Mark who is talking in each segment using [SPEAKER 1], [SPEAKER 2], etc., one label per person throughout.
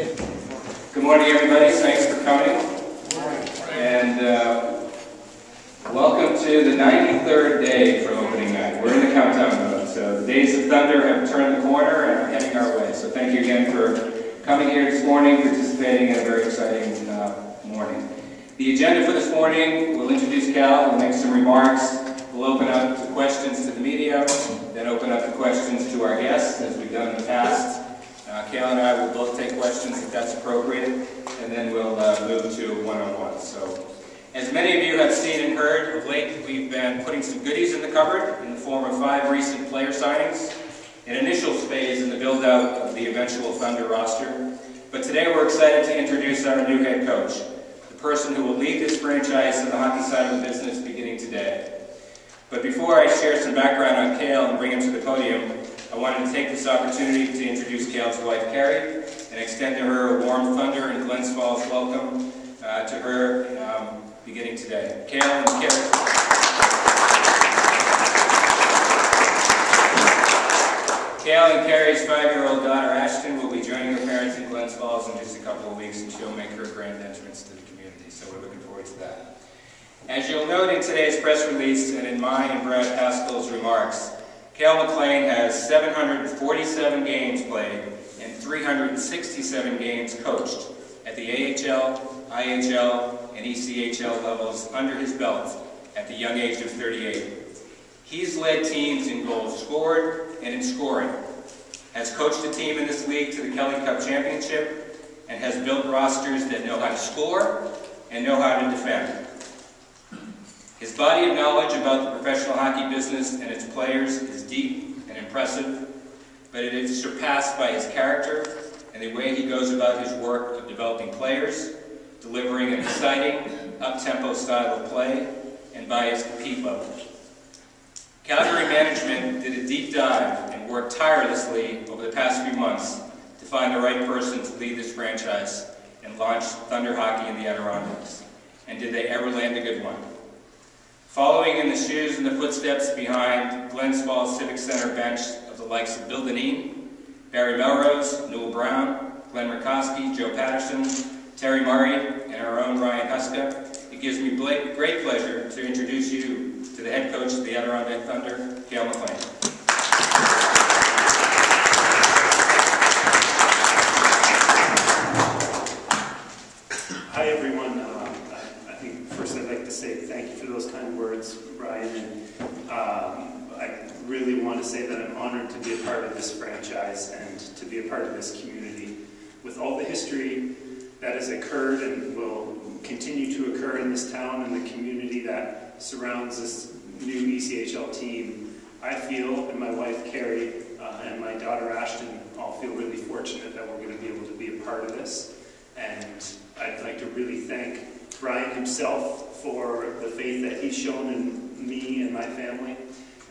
[SPEAKER 1] Good morning, everybody. Thanks for coming. And welcome to the 93rd day for opening night. We're in the countdown mode, so the days of thunder have turned the corner and are heading our way. So thank you again for coming here this morning, participating in a very exciting morning. The agenda for this morning, we'll introduce Cal, we'll make some remarks, we'll open up to questions to the media, then open up to questions to our guests, as we've done in the past. Cal and I will both take questions if that's appropriate, and then we'll move to one-on-one. So, as many of you have seen and heard, of late we've been putting some goodies in the cupboard in the form of 5 recent player signings, an initial phase in the build-out of the eventual Thunder roster. But today we're excited to introduce our new head coach, the person who will lead this franchise on the hockey side of the business beginning today. But before I share some background on Cal and bring him to the podium, I wanted to take this opportunity to introduce Cal's wife, Carrie, and extend to her a warm Thunder and Glens Falls welcome to her beginning today. Cal and Carrie. Cal and Carrie's 5-year-old daughter, Ashton, will be joining her parents in Glens Falls in just a couple of weeks, and she'll make her grand entrance to the community, so we're looking forward to that. As you'll note in today's press release and in mine and Brad Pascal's remarks, Cal McLean has 747 games played and 367 games coached at the AHL, IHL, and ECHL levels under his belt at the young age of 38. He's led teams in goals scored and in scoring, has coached a team in this league to the Kelly Cup Championship, and has built rosters that know how to score and know how to defend. His body of knowledge about the professional hockey business and its players is deep and impressive, but it is surpassed by his character and the way he goes about his work of developing players, delivering an exciting, up-tempo style of play, and by his compete level. Calgary management did a deep dive and worked tirelessly over the past few months to find the right person to lead this franchise and launch Thunder hockey in the Adirondacks. And did they ever land a good one? Following in the shoes and the footsteps behind Glens Falls Civic Center bench of the likes of Bill Dineen, Barry Melrose, Newell Brown, Glenn Murkowski, Joe Patterson, Terry Murray, and our own Ryan Huska, it gives me great pleasure to introduce you to the head coach of the Adirondack Thunder, Cal McLean.
[SPEAKER 2] Hi everyone. I think first I'd like to say thank you for those kind words, Brian. And I really want to say that I'm honored to be a part of this franchise and to be a part of this community. With all the history that has occurred and will continue to occur in this town and the community that surrounds this new ECHL team, I feel, and my wife Carrie and my daughter Ashton all feel really fortunate that we're going to be able to be a part of this. And I'd like to really thank Brian himself for the faith that he's shown in me and my family,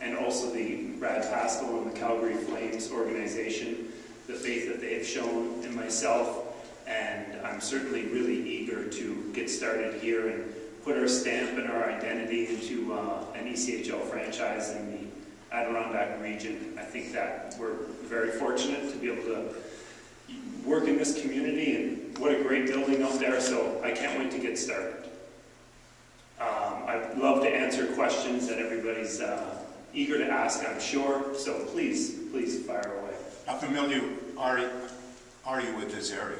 [SPEAKER 2] and also the Brad Pascal and the Calgary Flames organization, the faith that they have shown in myself. And I'm certainly really eager to get started here and put our stamp and our identity into an ECHL franchise in the Adirondack region. I think that we're very fortunate to be able to work in this community, and what a great building out there, so I can't wait to get started. I'd love to answer questions that everybody's eager to ask, I'm sure, so please fire away.
[SPEAKER 3] How familiar are you with this area?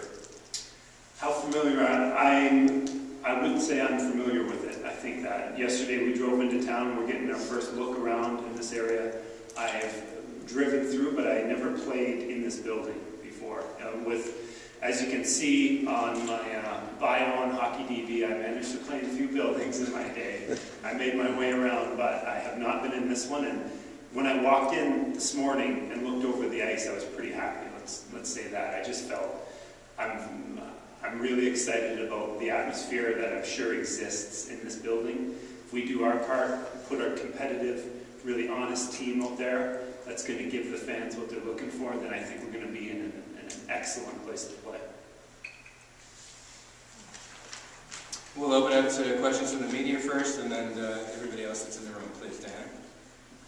[SPEAKER 2] How familiar I wouldn't say I'm familiar with it. I think that yesterday we drove into town, we're getting our first look around in this area. I've driven through, but I never played in this building before. As you can see on my bio on HockeyDB, I managed to play in a few buildings in my day. I made my way around, but I have not been in this one. And when I walked in this morning and looked over the ice, I was pretty happy. Let's say that. I just felt I'm really excited about the atmosphere that I'm sure exists in this building. If we do our part, put our competitive, really honest team out there that's going to give the fans what they're looking for, then I think we're going to be in an excellent place to play.
[SPEAKER 1] We'll open up to questions from the media first, and then everybody else that's in the room, please, Dan.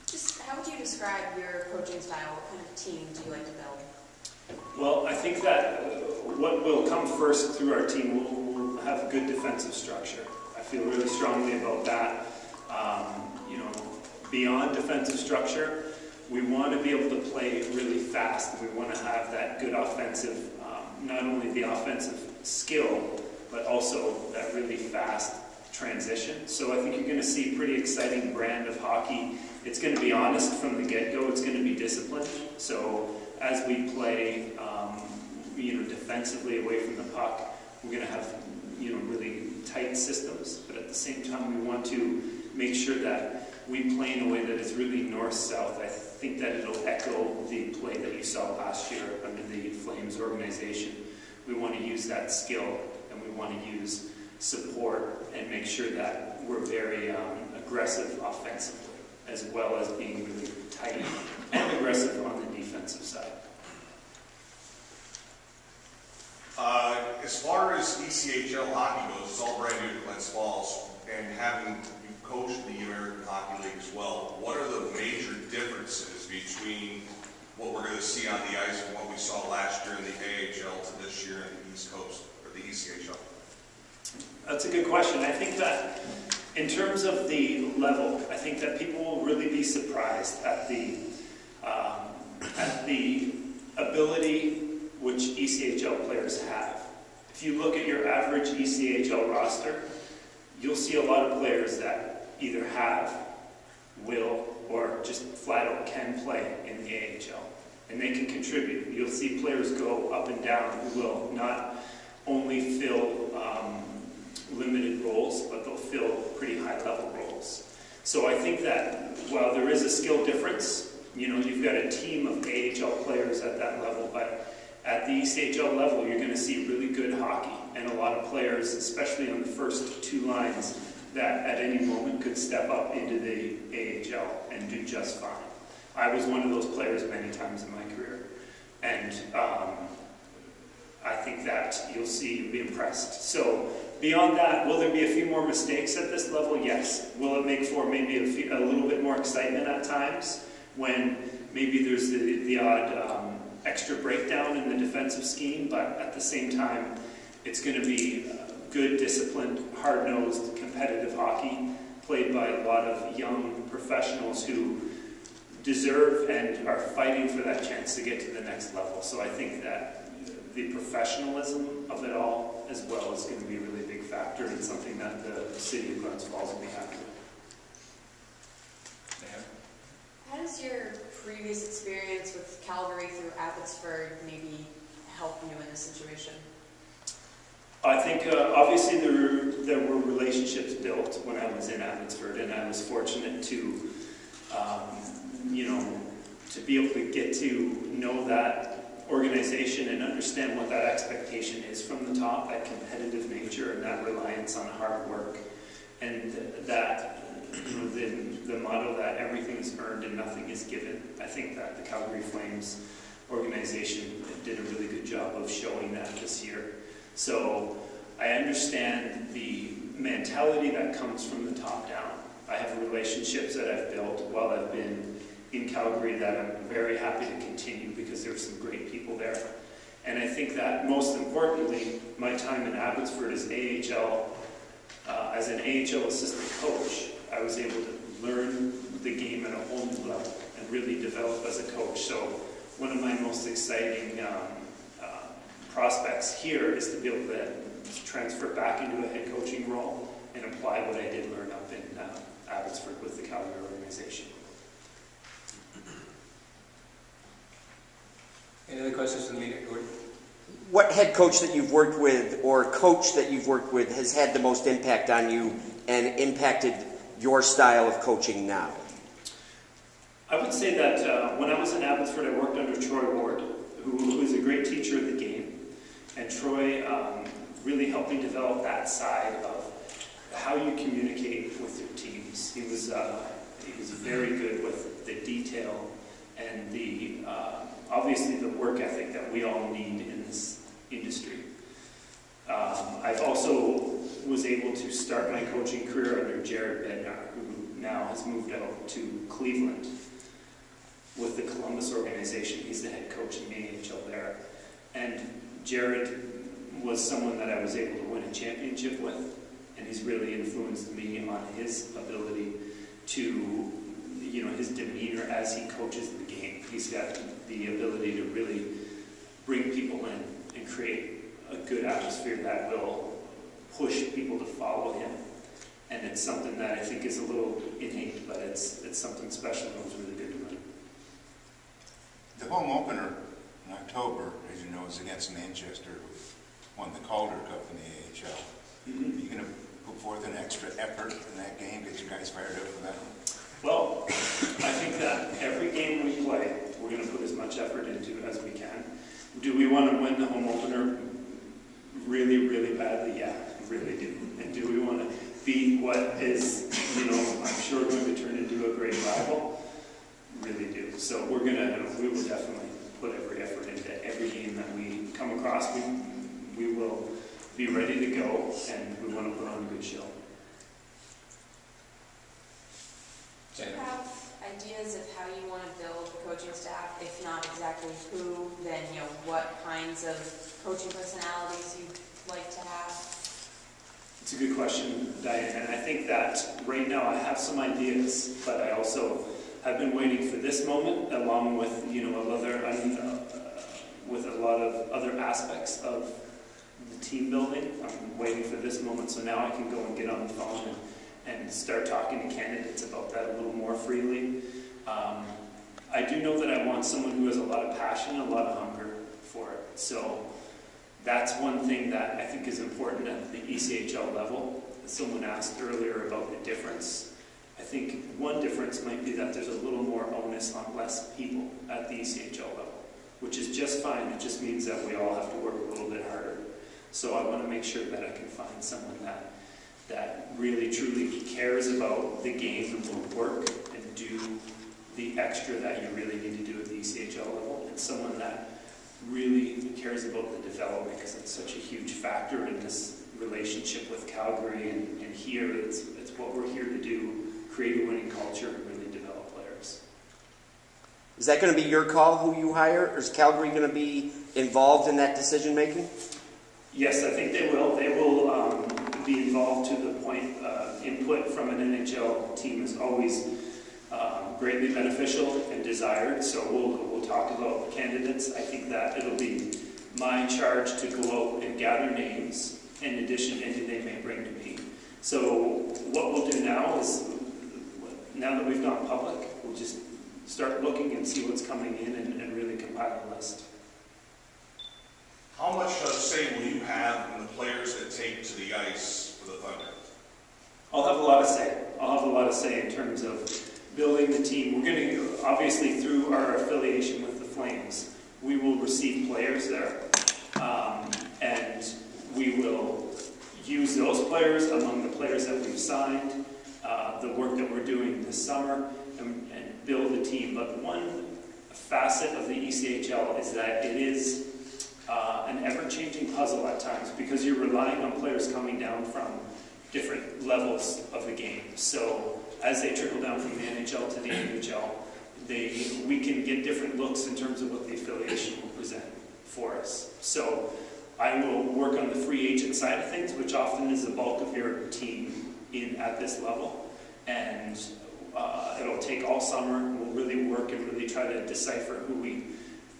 [SPEAKER 4] Just how would you describe your coaching style? What kind of team do you like to build?
[SPEAKER 2] Well, I think that what will come first through our team, we'll have good defensive structure. I feel really strongly about that. You know, beyond defensive structure, we want to be able to play really fast. We want to have that good offensive, not only the offensive skill, but also that really fast transition. So I think you're going to see a pretty exciting brand of hockey. It's going to be honest from the get-go. It's going to be disciplined. So as we play, you know, defensively away from the puck, we're going to have, you know, really tight systems. But at the same time, we want to make sure that we play in a way that is really north-south. I think that it'll echo the play that you saw last year under the Flames organization. We want to use that skill, and we want to use support and make sure that we're very aggressive offensively, as well as being really tight and aggressive on the defensive side.
[SPEAKER 5] As far as ECHL hockey goes, it's all brand new to Glens Falls, and having you coached the American Hockey League as well, what are the major differences between what we're going to see on the ice and what we saw last year in the AHL to this year in the East Coast, or the ECHL?
[SPEAKER 2] That's a good question. I think that in terms of the level, I think that people will really be surprised at the ability which ECHL players have. If you look at your average ECHL roster, you'll see a lot of players that either have, will, or just flat out can play in the AHL. And they can contribute. You'll see players go up and down who will not only fill limited roles, but they'll fill pretty high-level roles. So I think that while there is a skill difference, you know, you've got a team of AHL players at that level, but at the ECHL level, you're going to see really good hockey and a lot of players, especially on the first two lines, that at any moment could step up into the AHL and do just fine. I was one of those players many times in my career, and I think that you'll be impressed. So beyond that, will there be a few more mistakes at this level? Yes. Will it make for maybe a little bit more excitement at times when maybe there's the odd extra breakdown in the defensive scheme, but at the same time, it's going to be good, disciplined, hard-nosed, competitive hockey played by a lot of young professionals who deserve and are fighting for that chance to get to the next level. So I think that the professionalism of it all as well is going to be a really big factor and something that the city of Glens Falls will be happy with.
[SPEAKER 4] How does your previous experience with Calgary through Abbotsford maybe help you in this situation?
[SPEAKER 2] I think obviously there were relationships built when I was in Abbotsford, and I was fortunate to, you know, to be able to get to know that organization and understand what that expectation is from the top, that competitive nature and that reliance on hard work, and that, you know, the motto that everything is earned and nothing is given. I think that the Calgary Flames organization did a really good job of showing that this year. So I understand the mentality that comes from the top down. I have relationships that I've built while I've been in Calgary that I'm very happy to continue because there's some great people there. And I think that most importantly, my time in Abbotsford as AHL, as an AHL assistant coach, I was able to learn the game at a whole new level and really develop as a coach. So one of my most exciting prospects here is to be able to transfer back into a head coaching role and apply what I did learn up in Abbotsford with the Calgary organization.
[SPEAKER 1] Any other questions from the meeting? Gordon?
[SPEAKER 6] What head coach that you've worked with or coach that you've worked with has had the most impact on you and impacted your style of coaching now?
[SPEAKER 2] I would say that when I was in Abbotsford, I worked under Troy Ward, who is a great teacher of the game. And Troy really helped me develop that side of how you communicate with your teams. He was very good with the detail and the obviously the work ethic that we all need in this industry. I've also was able to start my coaching career under Jared Bednar, who now has moved out to Cleveland with the Columbus organization. He's the head coach in the AHL there. And Jared was someone that I was able to win a championship with, and he's really influenced me on his ability to, his demeanor as he coaches the game. He's got the ability to really bring people in and create a good atmosphere that will push people to follow him. And it's something that I think is a little innate, but it's something special and was really good to win.
[SPEAKER 3] The home opener in October, as you know, is against Manchester, who won the Calder Cup in the AHL.
[SPEAKER 2] Mm-hmm.
[SPEAKER 3] Are you going to put forth an extra effort in that game? Get you guys fired up for that one?
[SPEAKER 2] Well, I think that every game we play, we're going to put as much effort into as we can. Do we want to win the home opener really, really badly? Yeah, we really do. And do we want to beat what is, I'm sure going to turn into a great rival? Really do. So we will definitely put every effort into every game that we come across. We will be ready to go, and we want to put on a good show.
[SPEAKER 4] Do you have ideas of how you want to build the coaching staff? If not exactly who, then what kinds of coaching personalities you'd like to have?
[SPEAKER 2] It's a good question, Diane, and I think that right now I have some ideas, but I also have been waiting for this moment, along with with a lot of other aspects of the team building. I'm waiting for this moment, so now I can go and get on the phone and start talking to candidates about that a little more freely. I do know that I want someone who has a lot of passion and a lot of hunger for it. So that's one thing that I think is important at the ECHL level. Someone asked earlier about the difference. I think one difference might be that there's a little more onus on less people at the ECHL level, which is just fine. It just means that we all have to work a little bit harder. So I want to make sure that I can find someone that really truly cares about the game and will work and do the extra that you really need to do at the ECHL level, and someone that really cares about the development, because it's such a huge factor in this relationship with Calgary, and here it's what we're here to do, create a winning culture and really develop players.
[SPEAKER 6] Is that going to be your call, who you hire, or is Calgary going to be involved in that decision making?
[SPEAKER 2] Yes, I think they will. They will be involved to the point. Input from an NHL team is always greatly beneficial and desired. So we'll talk about candidates. I think that it'll be my charge to go out and gather names in addition to any they may bring to me. So what we'll do now is, now that we've gone public, we'll just start looking and see what's coming in and really compile a list.
[SPEAKER 5] How much say will you have in the players that take to the ice for the Thunder?
[SPEAKER 2] I'll have a lot of say. I'll have a lot of say in terms of building the team. We're going to, obviously, through our affiliation with the Flames, we will receive players there. And we will use those players among the players that we've signed, the work that we're doing this summer, and build a team. But one facet of the ECHL is that it is an ever-changing puzzle at times, because you're relying on players coming down from different levels of the game. So as they trickle down from the NHL to the NHL, we can get different looks in terms of what the affiliation will present for us. So I will work on the free agent side of things, which often is the bulk of your team at this level. And it'll take all summer. We'll really work and really try to decipher who we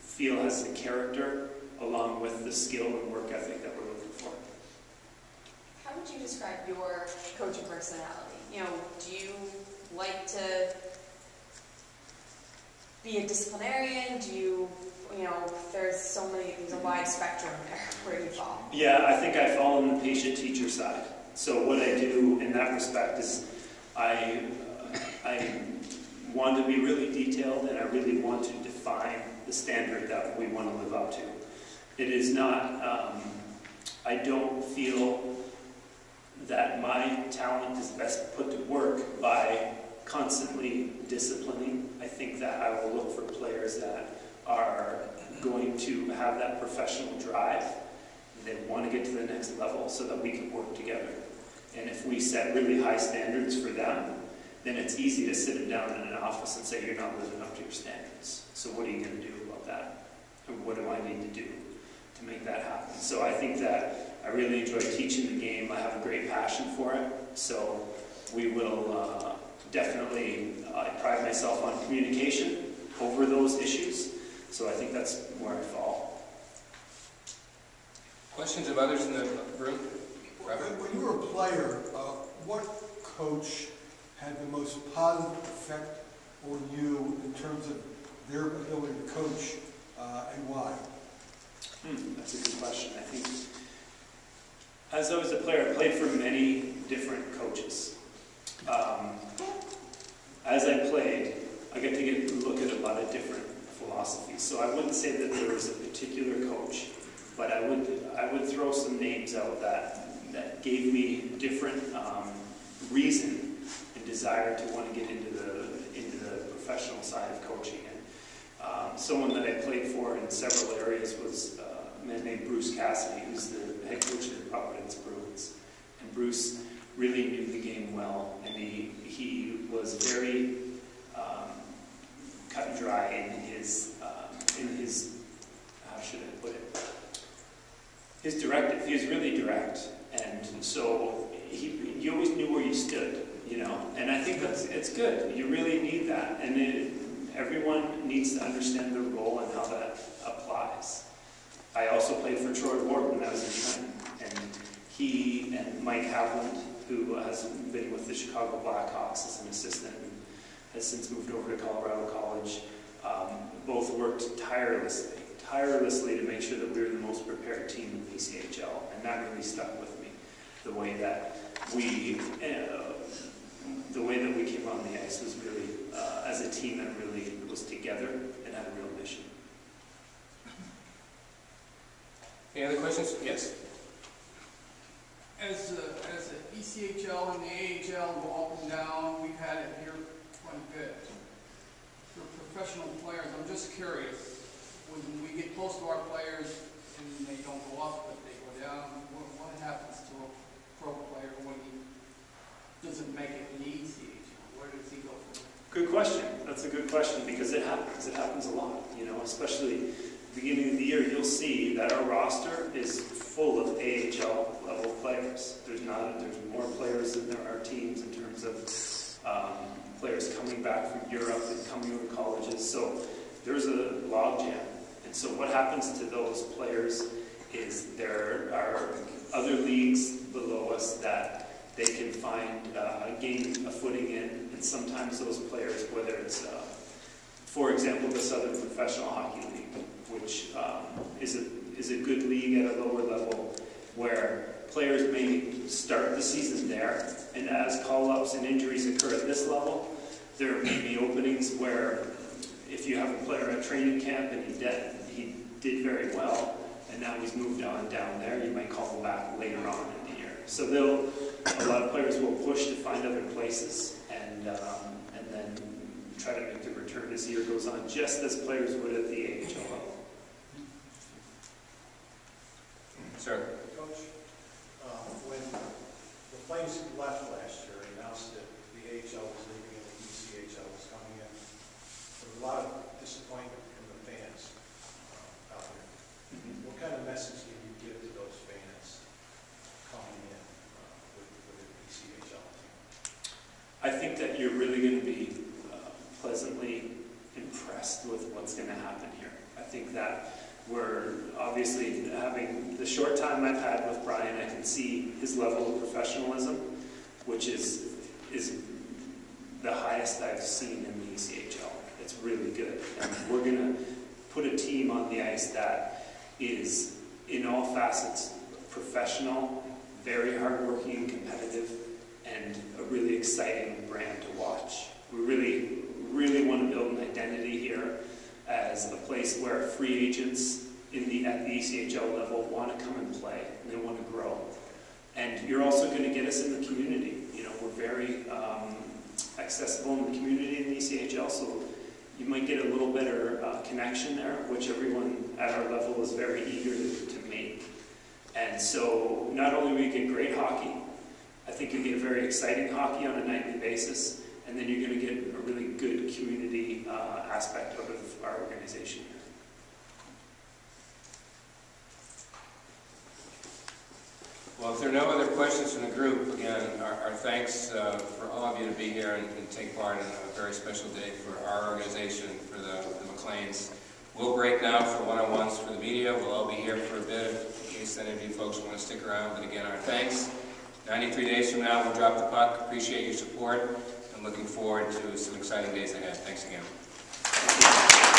[SPEAKER 2] feel has the character along with the skill and work ethic that we're looking for.
[SPEAKER 4] How would you describe your coaching personality? Do you like to be a disciplinarian? Do you, there's a wide spectrum there. Where do you fall?
[SPEAKER 2] Yeah, I think I fall on the patient teacher side. So what I do in that respect is I want to be really detailed, and I really want to define the standard that we want to live up to. It is not, I don't feel that my talent is best put to work by constantly disciplining. I think that I will look for players that are going to have that professional drive. They want to get to the next level so that we can work together. And if we set really high standards for them, then it's easy to sit them down in an office and say, you're not living up to your standards. So what are you going to do about that? And what do I need to do to make that happen. So I think that I really enjoy teaching the game. I have a great passion for it. So we will definitely, I pride myself on communication over those issues. So I think that's where I fall.
[SPEAKER 1] Questions of others in the room?
[SPEAKER 7] When you were a player, what coach had the most positive effect on you in terms of their ability to coach, and why?
[SPEAKER 2] That's a good question. I think as I was a player, I played for many different coaches. As I played, I got to look at a lot of different philosophies. So I wouldn't say that there was a particular coach, but I would throw some names out that gave me different reason and desire to want to get into the professional side of coaching. And someone that I played for in several areas was a man named Bruce Cassidy, who's the head coach of the Providence Bruins. And Bruce really knew the game well, and he was very cut and dry in his how should I put it? His directive. He was really direct, and so you always knew where you stood, you know. And I think it's good. You really need that, and everyone needs to understand their role and how that applies. I also played for Troy Ward when I was in Trenton, and he and Mike Havland, who has been with the Chicago Blackhawks as an assistant and has since moved over to Colorado College, both worked tirelessly to make sure that we were the most prepared team in the ECHL, and that really stuck with me. The way that we came on the ice was really, as a team that really was together and had a real mission.
[SPEAKER 1] Any other questions? Yes.
[SPEAKER 8] As the ECHL and the AHL go up and down, we've had it here quite a bit. For professional players, I'm just curious, when we get close to our players and they don't go up but they go down, what happens to a pro player when he doesn't make it in the ECHL? Where does he go from there?
[SPEAKER 2] Good question. That's a good question, because it happens. It happens a lot, you know, especially at the beginning of the year. You'll see that our roster is full of AHL level players. There's more players than there are teams in terms of players coming back from Europe and coming over colleges. So there's a logjam. And so what happens to those players is there are other leagues below us that they can find gain a footing in, and sometimes those players, whether it's, for example, the Southern Professional Hockey League, which is a good league at a lower level, where players may start the season there, and as call-ups and injuries occur at this level, there may be openings where if you have a player at training camp and he did very well, and now he's moved on down there, you might call him back later on in the year. So a lot of players will push to find other places and then try to make the return as the year goes on, just as players would at the AHL level.
[SPEAKER 1] Sir.
[SPEAKER 9] Coach, when the Flames left last year and announced that the AHL was leaving and the ECHL was coming in, there was a lot of disappointment from the fans out there. Mm-hmm. What kind of message do you give to those fans coming in with the ECHL team?
[SPEAKER 2] I think that you're really going to be pleasantly impressed with what's going to happen here. I think that we're obviously, having the short time I've had with Brian, I can see his level of professionalism, which is the highest I've seen in the ECHL. It's really good. And we're going to put a team on the ice that is, in all facets, professional, very hardworking and competitive, and a really exciting brand to watch. We really want to build an identity here as a place where free agents at the ECHL level want to come and play, and they want to grow. And you're also going to get us in the community. You know, we're very accessible in the community in the ECHL, so you might get a little better connection there, which everyone at our level is very eager to make. And so not only will you get great hockey, I think you get very exciting hockey on a nightly basis, and then you're going to get a really good community aspect out of our organization here.
[SPEAKER 1] Well, if there are no other questions from the group, again, our thanks for all of you to be here and take part in a very special day for our organization, for the McLeans. We'll break now for one-on-ones for the media. We'll all be here for a bit in case any of you folks want to stick around. But again, our thanks. 93 days from now, we'll drop the puck. Appreciate your support and looking forward to some exciting days ahead. Thanks again.